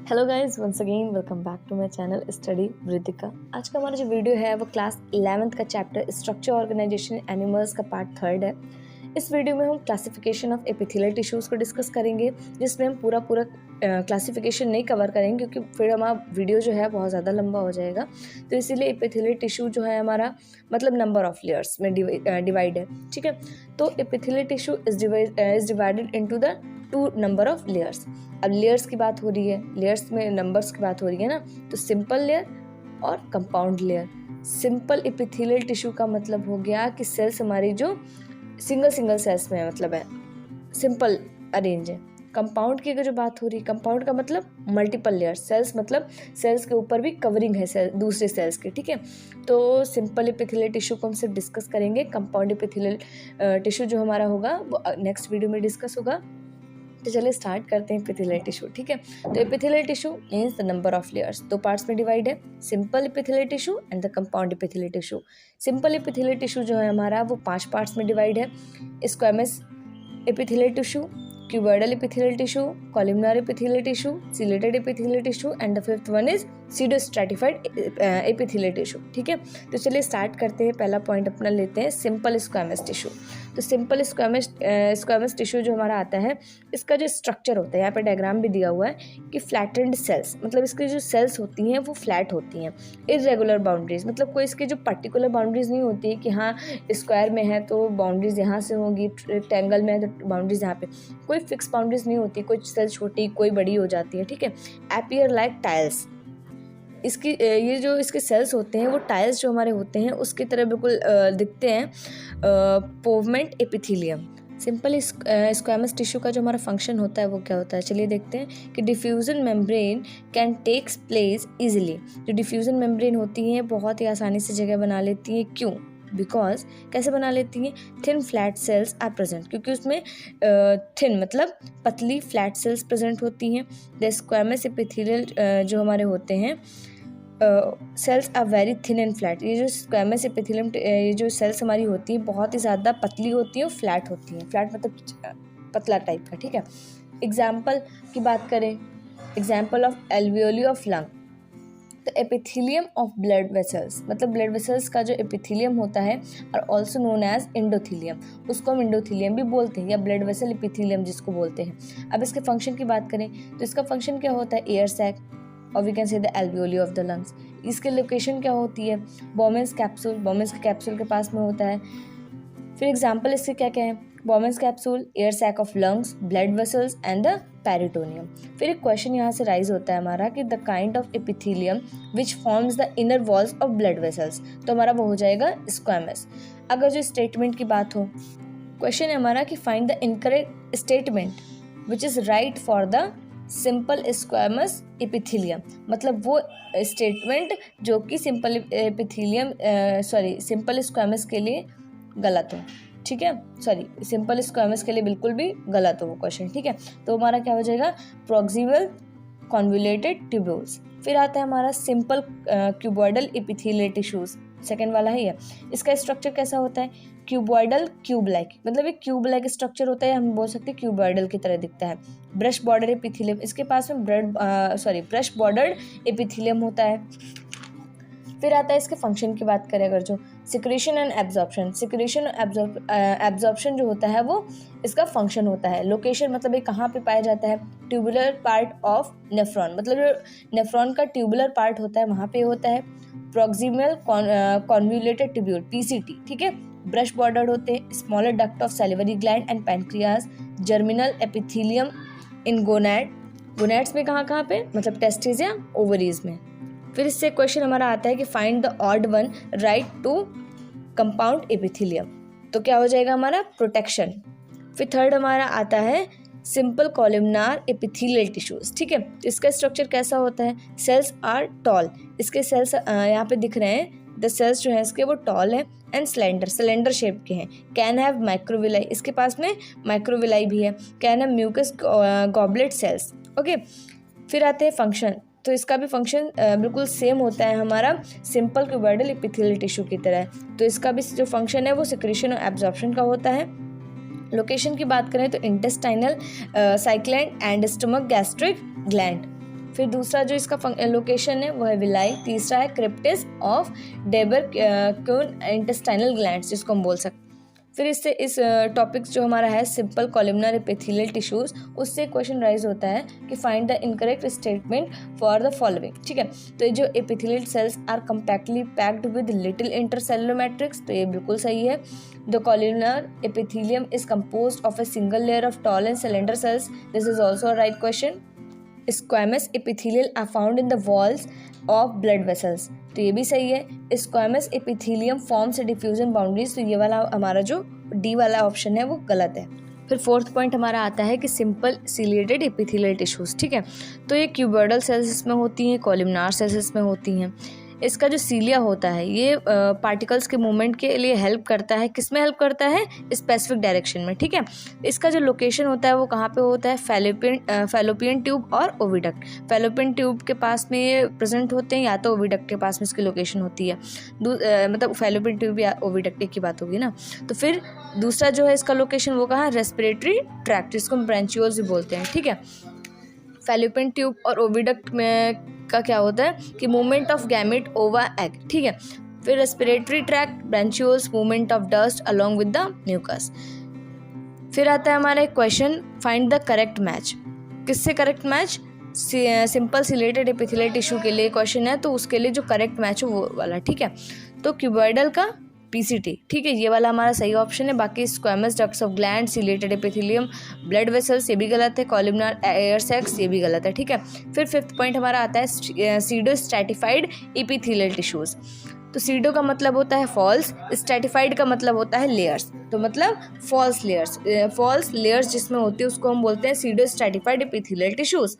Hello guys, once again welcome back to my channel study Vritika. आज का हमारा जो वीडियो है वो क्लास 11th का चैप्टर स्ट्रक्चर ऑर्गेनाइजेशन एनिमल्स का पार्ट 3 है। इस वीडियो में हम क्लासिफिकेशन ऑफ एपिथेलियल टिश्यूज़ को डिस्कस करेंगे, जिसमें हम पूरा क्लासिफिकेशन नहीं कवर करेंगे क्योंकि फिर हमारा वीडियो जो है बहुत ज़्यादा लंबा हो जाएगा। तो इसीलिए एपिथेलियल टिश्यू जो है हमारा मतलब नंबर ऑफ लेयर्स में डिवाइड है। ठीक है, तो epithelial tissue is divided into the 2 number of layers. अब लेयर्स की बात हो रही है, लेयर्स में नंबर्स की बात हो रही है ना, तो सिंपल लेयर और compound layer. Simple epithelial tissue का मतलब हो गया कि सेल्स हमारी जो सिंगल सेल्स में है, मतलब है सिंपल अरेंज है। कंपाउंड की अगर जो बात हो रही है, कंपाउंड का मतलब मल्टीपल लेयर सेल्स, मतलब सेल्स के ऊपर भी कवरिंग है दूसरे सेल्स के। ठीक है, तो सिंपल एपिथेलियल टिश्यू को हम सिर्फ डिस्कस करेंगे। कंपाउंड एपिथेलियल टिश्यू जो हमारा होगा वो नेक्स्ट वीडियो में डिस्कस होगा। तो चलिए स्टार्ट करते हैं एपिथेलियल टिश्यू। ठीक है, तो epithelial tissue means the number of layers. 2 parts में डिवाइड है, simple epithelial tissue and the compound epithelial tissue. Simple epithelial tissue जो है हमारा वो 5 पार्ट्स में डिवाइड है, squamous epithelial tissue, cuboidal epithelial tissue, columnar epithelial tissue, ciliated epithelial tissue and the 5th one is pseudostratified epithelial tissue. ठीक है, तो चलिए स्टार्ट करते हैं। पहला पॉइंट अपना लेते हैं सिंपल स्क्वैमस टिश्यू। तो सिंपल स्क्वैमस टिश्यू जो हमारा आता है, इसका जो स्ट्रक्चर होता है, यहाँ पे डायग्राम भी दिया हुआ है कि फ्लैटेंड सेल्स, मतलब इसकी जो सेल्स होती हैं वो फ्लैट होती हैं। इर्रेगुलर बाउंड्रीज, मतलब कोई इसकी जो पर्टिकुलर बाउंड्रीज नहीं होती है कि हाँ स्क्वायर में है तो बाउंड्रीज यहाँ से होंगी, रेक्टेंगल में है तो बाउंड्रीज यहाँ पे, कोई फिक्स बाउंड्रीज नहीं होती। कोई सेल छोटी कोई बड़ी हो जाती है। ठीक है, अपीयर लाइक टाइल्स, इसकी ये जो इसके सेल्स होते हैं वो टाइल्स जो हमारे होते हैं उसकी तरह बिल्कुल दिखते हैं। पोवमेंट एपिथेलियम। सिंपल स्क्वैमस टिश्यू का जो हमारा फंक्शन होता है वो क्या होता है, चलिए देखते हैं कि diffusion membrane can takes place easily. जो डिफ्यूजन मेम्ब्रेन होती हैं बहुत ही आसानी से जगह बना लेती हैं। क्यों? बिकॉज कैसे बना लेती हैं? Thin flat cells are present, क्योंकि उसमें थिन मतलब पतली फ्लैट सेल्स प्रेजेंट होती हैं। द स्क्वैमस एपिथेलियल जो हमारे होते हैं cells are very thin and flat. ये जो स्क्वैमस एपिथेलियम ये जो सेल्स हमारी होती है बहुत ही ज़्यादा पतली होती है और फ्लैट होती हैं। फ्लैट मतलब पतला टाइप का। ठीक है, एग्जाम्पल की बात करें, example of alveoli of lung, तो एपिथेलियम ऑफ ब्लड वेसल्स, मतलब ब्लड वेसल्स का जो एपिथेलियम होता है और ऑल्सो नोन एज एंडोथेलियम, उसको हम एंडोथेलियम भी बोलते हैं या ब्लड वेसल एपिथेलियम जिसको बोलते हैं। अब इसके फंक्शन की बात करें तो इसका फंक्शन क्या होता है? एयर सैक, और we can say the alveoli of the lungs. इसकी लोकेशन क्या होती है? बोमेंस कैप्सूल, बोमेंस के कैप्सूल के पास में होता है। फिर एग्जाम्पल इसके क्या क्या है? Bowman's capsule, air sac of lungs, blood vessels and the peritoneum. फिर एक क्वेश्चन यहाँ से राइज होता है हमारा कि the kind of epithelium which forms the inner walls of blood vessels, तो हमारा वो हो जाएगा स्क्वैमस। अगर जो स्टेटमेंट की बात हो, क्वेश्चन है हमारा कि find the incorrect statement which is right for the simple squamous epithelium, मतलब वो स्टेटमेंट जो कि सिंपल स्क्वैमस के लिए गलत हो। ठीक है, सिंपल स्क्वैमस के लिए बिल्कुल भी गलत हो वो क्वेश्चन। ठीक है, तो हमारा क्या हो जाएगा? Proximal convoluted tubules. फिर आता है हमारा simple cuboidal epithelial tissues, second वाला ही है। इसका स्ट्रक्चर कैसा होता है? क्यूबॉइडल क्यूब लाइक, मतलब एक क्यूब लाइक स्ट्रक्चर होता है, हम बोल सकते हैं क्यूबॉइडल की तरह दिखता है। ब्रश बॉर्डर एपिथेलियम, इसके पास में ब्रश बॉर्डर्ड एपिथेलियम होता है। फिर आता है इसके फंक्शन की बात करें अगर जो secretion and absorption, secretion absorption जो होता है वो इसका फंक्शन होता है। लोकेशन मतलब ये कहाँ पे पाया जाता है? ट्यूबुलर पार्ट ऑफ नेफ्रॉन, मतलब जो नेफ्रॉन का ट्यूबुलर पार्ट होता है वहाँ पे होता है। Proximal convoluted tubule PCT. ठीक है, ब्रश बॉर्डर्ड होते हैं। Smaller duct of salivary gland and pancreas. Germinal epithelium in gonad, gonads में कहाँ पे, मतलब टेस्टिस या ओवरीज में। फिर इससे क्वेश्चन हमारा आता है कि find the odd one right to compound epithelium, तो क्या हो जाएगा हमारा? प्रोटेक्शन। फिर थर्ड हमारा आता है सिंपल कॉलमनार एपिथेलियल टिश्यूज। ठीक है, तो इसका स्ट्रक्चर कैसा होता है? सेल्स आर टॉल, इसके सेल्स यहाँ पे दिख रहे हैं, द सेल्स जो है इसके वो टॉल है एंड सिलेंडर शेप के हैं। कैन हैव माइक्रोविलाई, इसके पास में माइक्रोविलाई भी है। Can have mucus goblet cells. Okay, फिर आते हैं फंक्शन, तो इसका भी फंक्शन बिल्कुल सेम होता है हमारा सिंपल क्यूबॉइडल एपिथेलियल टिश्यू की तरह। तो इसका भी जो फंक्शन है वो सिक्रेशन और एब्जॉर्प्शन का होता है। लोकेशन की बात करें तो इंटेस्टाइनल साइक्लैंड एंड स्टमक गैस्ट्रिक ग्लैंड। फिर दूसरा जो इसका लोकेशन है वो है विलाई। तीसरा है क्रिप्टिस ऑफ डेबरक्यून इंटेस्टाइनल ग्लैंड्स जिसको हम बोल सकते हैं। फिर इससे इस टॉपिक्स जो हमारा है सिंपल कॉलमनर एपिथेलियल टिश्यूज, उससे क्वेश्चन राइज होता है कि find the incorrect statement for the following. ठीक है, तो ये जो epithelial cells are compactly packed with little intercellular matrix, तो ये बिल्कुल सही है। The columnar epithelium is composed of a single layer of tall and cylinder cells, this is also a right question. Squamous epithelial are found in the walls of blood vessels, तो ये भी सही है। Squamous epithelium forms diffusion boundaries, तो ये वाला हमारा जो डी वाला ऑप्शन है वो गलत है। फिर फोर्थ पॉइंट हमारा आता है कि सिंपल सिलेटेड एपिथेलियल टिश्यूज। ठीक है, तो ये क्यूबॉइडल सेल्स इसमें होती हैं, कॉलमनार सेल्स इसमें होती हैं। इसका जो सीलिया होता है ये पार्टिकल्स के मूवमेंट के लिए हेल्प करता है। किस में हेल्प करता है? स्पेसिफिक डायरेक्शन में। ठीक है, इसका जो लोकेशन होता है वो कहाँ पे होता है? फैलोपियन ट्यूब और ओविडक्ट। फैलोपियन ट्यूब के पास में ये प्रेजेंट होते हैं या तो ओविडक्ट के पास में इसकी लोकेशन होती है। मतलब फैलोपियन ट्यूब या ओविडक्ट की बात होगी ना। तो फिर दूसरा जो है इसका लोकेशन वो कहाँ? रेस्पिरेटरी ट्रैक्ट, जिसको हम ब्रांचियोल्स भी बोलते हैं। ठीक है, फैलोपियन ट्यूब और ओविडक्ट में का क्या होता है कि movement of gamete over egg. ठीक है, फिर respiratory tract, bronchioles, movement of dust along with the mucus. फिर आता है हमारा question find the correct match. किससे correct match? Simple ciliated epithelial tissue के लिए क्वेश्चन है, तो उसके लिए जो करेक्ट मैच हो वो वाला। ठीक है, तो क्यूबॉइडल का PCT। ठीक है, ये वाला हमारा सही ऑप्शन है। बाकी squamous ducts of gland, chelated epithelium, blood vessels, ये भी गलत है। कॉलमनर एयर सैक्स, ये भी गलत है। ठीक है, फिर फिफ्थ पॉइंट हमारा आता है सीडो स्ट्रैटिफाइड एपिथेलियल टिश्यूज। तो सीडो का मतलब होता है फॉल्स, स्ट्रैटिफाइड का मतलब होता है लेयर्स, तो मतलब फॉल्स लेयर्स। फॉल्स लेयर्स जिसमें होती है उसको हम बोलते हैं pseudo stratified epithelial tissues.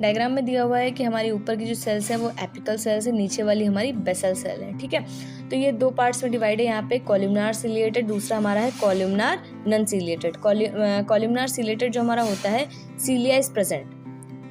Diagram में दिया हुआ है कि हमारी ऊपर की जो सेल्स हैं वो एपिकल सेल्स है, नीचे वाली हमारी बेसल सेल है। ठीक है, तो ये दो पार्ट्स में डिवाइड है। यहाँ पे कॉलमनार सिलिएटेड, दूसरा हमारा है columnar non ciliated. Columnar ciliated जो हमारा होता है, cilia is present,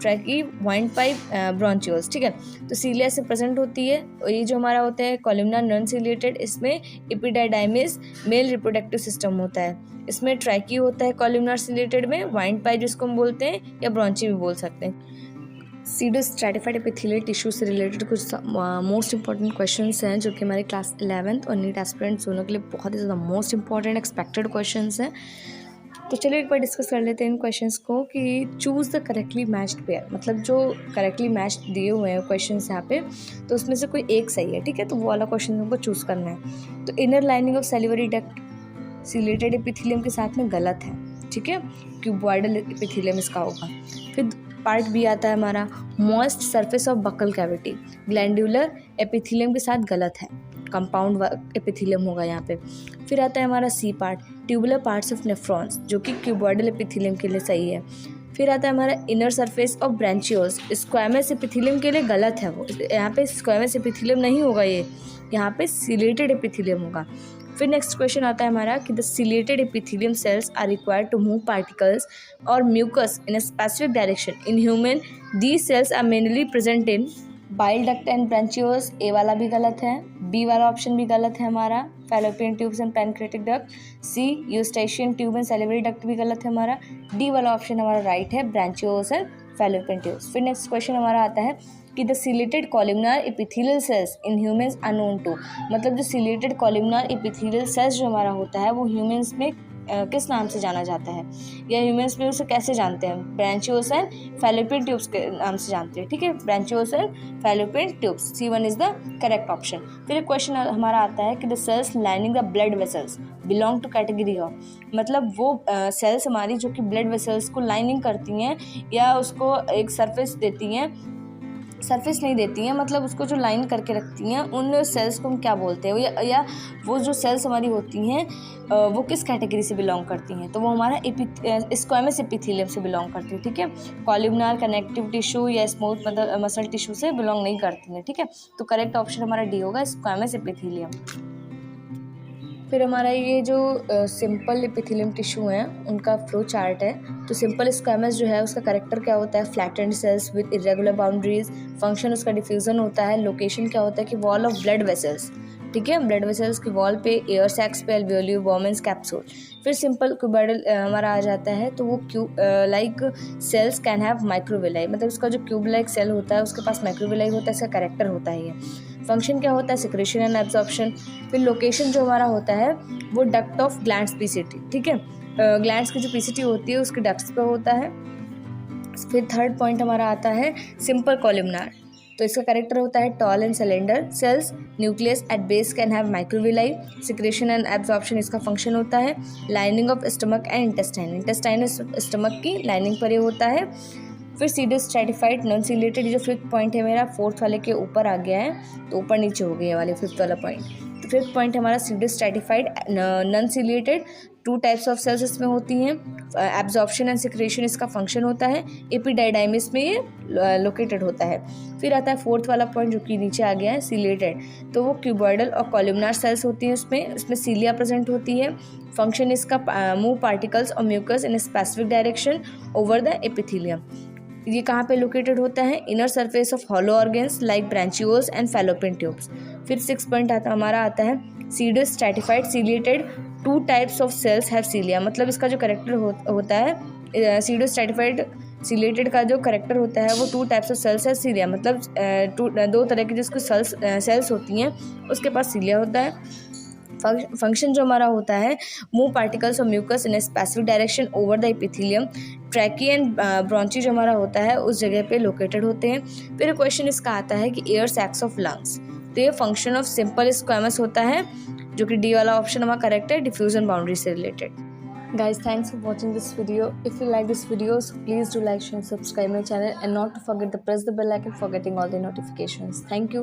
trachea, wind pipe, bronchioles. ठीक है, तो सीलिया से प्रेजेंट होती है। और ये जो हमारा होता है कॉलमनार नॉन सिलिएटेड, इसमें एपिडाइडाइमिस मेल रिप्रोडक्टिव सिस्टम होता है। इसमें ट्रैकी होता है कॉलमनार सिलिएटेड में, वाइंड पाइप जिसको हम बोलते हैं या ब्रॉन्ची भी बोल सकते हैं। सीडो स्ट्रैटिफाइड एपिथेलियल टिश्यू से रिलेटेड कुछ मोस्ट इंपॉर्टेंट क्वेश्चंस हैं जो कि हमारे क्लास 11th और नीट एस्पिरेंट्स दोनों के लिए बहुत ही ज़्यादा मोस्ट इंपॉर्टेंट एक्सपेक्टेड क्वेश्चंस हैं। तो चलिए एक बार डिस्कस कर लेते हैं इन क्वेश्चंस को कि choose the correctly matched pair, मतलब जो करेक्टली मैच्ड दिए हुए हैं क्वेश्चंस यहाँ पे, तो उसमें से कोई एक सही है। ठीक है, तो वो वाला क्वेश्चन हमको चूज़ करना है। तो inner lining of salivary duct chelated epithelium के साथ में गलत है। ठीक है, क्यूबॉइडल एपिथेलियम इसका होगा। फिर पार्ट बी आता है हमारा moist surface of buccal cavity, glandular epithelium के साथ गलत है, कंपाउंड एपिथेलियम होगा यहाँ पे। फिर आता है हमारा C part, tubular parts of nephrons, जो कि क्यूबॉइडल एपिथेलियम के लिए सही है। फिर आता है हमारा inner surface of bronchioles, squamous epithelium के लिए गलत है वो, यहाँ पे स्क्वैमस एपिथेलियम नहीं होगा, ये यहाँ पे सिलेटेड एपिथेलियम होगा। फिर नेक्स्ट क्वेश्चन आता है हमारा कि the ciliated epithelium cells are required to move particles और mucus in a specific direction in human, these cells are mainly present in bile duct and bronchioles, A वाला भी गलत है। बी वाला ऑप्शन भी गलत है हमारा, Fallopian tubes and pancreatic duct. C Eustachian tube and salivary duct भी गलत है हमारा। डी वाला ऑप्शन हमारा राइट है, ब्रांचियोल्स एंड फैलोपियन ट्यूब्स। फिर नेक्स्ट क्वेश्चन हमारा आता है कि the ciliated columnar epithelial cells in humans are known to, मतलब जो सिलेटेड कॉलमनार एपिथेलियल सेल्स जो हमारा होता है वो ह्यूमन्स में किस नाम से जाना जाता है, या ह्यूमन्स में उसे कैसे जानते हैं? ब्रांचियोल्स एंड फैलोपियन ट्यूब्स के नाम से जानते हैं। ठीक है, bronchioles and fallopian tubes, C1 is the correct option. फिर एक क्वेश्चन हमारा आता है कि the cells lining the blood vessels belong to category of, मतलब वो सेल्स हमारी जो कि ब्लड वेसल्स को लाइनिंग करती हैं या उसको एक सरफेस देती हैं, सरफेस नहीं देती हैं, मतलब उसको जो लाइन करके रखती हैं, उन सेल्स को हम क्या बोलते हैं, या वो जो सेल्स हमारी होती हैं वो किस कैटेगरी से बिलोंग करती हैं? तो वो हमारा स्क्वैमस एपिथेलियम से बिलोंग करती है। ठीक है, कॉलमनार कनेक्टिव टिश्यू या स्मूथ मसल टिश्यू से बिलोंग नहीं करती हैं। ठीक है, तो करेक्ट ऑप्शन हमारा डी होगा, स्क्वैमस एपिथेलियम। फिर हमारा ये जो सिंपल एपिथेलियम टिश्यू हैं उनका फ्लो चार्ट है। तो सिंपल स्क्वैमस जो है उसका करेक्टर क्या होता है? Flattened cells with irregular boundaries. Function उसका डिफ्यूजन होता है। लोकेशन क्या होता है कि वॉल ऑफ ब्लड वेसल्स, ठीक है। ब्लड वेसल्स की वॉल पे, एयर सैक्स पे, एल्वियोली, वोमेंस, कैप्सूल। फिर सिंपल क्यूबॉइडल हमारा आ जाता है, तो वो like cells can have microvilli, मतलब उसका जो क्यूब लाइक सेल होता है उसके पास माइक्रोविलाई होता है, इसका कैरेक्टर होता है ये। फंक्शन क्या होता है, सिक्रेशन एंड एब्जॉर्प्शन। फिर लोकेशन जो हमारा होता है वो डक्ट ऑफ ग्लैंड्स पीसीटी, ठीक है। ग्लैंड्स की जो पीसीटी होती है उसके डक्ट्स पे होता है। फिर थर्ड पॉइंट हमारा आता है सिंपल कॉलमनार, तो इसका कैरेक्टर होता है tall and cylinder. Cells nucleus at base can have microvilli. Secretion and absorption इसका फंक्शन होता है। Lining of stomach and intestine, intestine stomach की लाइनिंग पर ये होता है। फिर सीडो स्ट्रैटिफाइड नॉन सिलेटेड, जो फिफ्थ पॉइंट है मेरा, फोर्थ वाले के ऊपर आ गया है तो ऊपर नीचे हो गया वाले फिफ्थ वाला पॉइंट। तो फिफ्थ पॉइंट हमारा pseudo stratified non ciliated, 2 types of cells इसमें होती हैं। एब्जॉर्प्शन एंड सिक्रेशन इसका फंक्शन होता है। एपिडाइडाइमिस में ये लोकेटेड होता है। फिर आता है फोर्थ वाला पॉइंट जो कि नीचे आ गया है, सिलेटेड, तो वो क्यूबॉइडल और कॉलमनार सेल्स होती हैं उसमें सीलिया प्रेजेंट होती है। फंक्शन इसका मूव पार्टिकल्स और mucus in specific direction over the epithelium. ये कहाँ पे लोकेटेड होता है, inner surface of hollow organs like bronchioles and fallopian tubes. फिर 6 पॉइंट हमारा आता है pseudo stratified ciliated, 2 types of cells have cilia, मतलब इसका जो करेक्टर होता है सीडो स्ट्रैटिफाइड सिलेटेड का जो करेक्टर होता है वो 2 टाइप्स ऑफ सेल्स है सीलिया, मतलब 2 तरह की जिसको सेल्स होती हैं उसके पास सीलिया होता है। फंक्शन जो हमारा होता है मूव पार्टिकल्स और mucus in a specific direction over the epithelium. Trachea and bronchi जो हमारा होता है उस जगह पे लोकेटेड होते हैं। फिर क्वेश्चन इसका आता है कि एयर सैक्स ऑफ लंग्स, तो ये फंक्शन ऑफ सिंपल स्क्वैमस होता है, जो कि डी वाला ऑप्शन हमारा करेक्ट है, डिफ्यूजन बाउंड्री से related. Guys, thanks for watching this video. If you like this video, so please do like, share, subscribe my channel, and not to forget to press the bell icon for getting all the notifications. Thank you.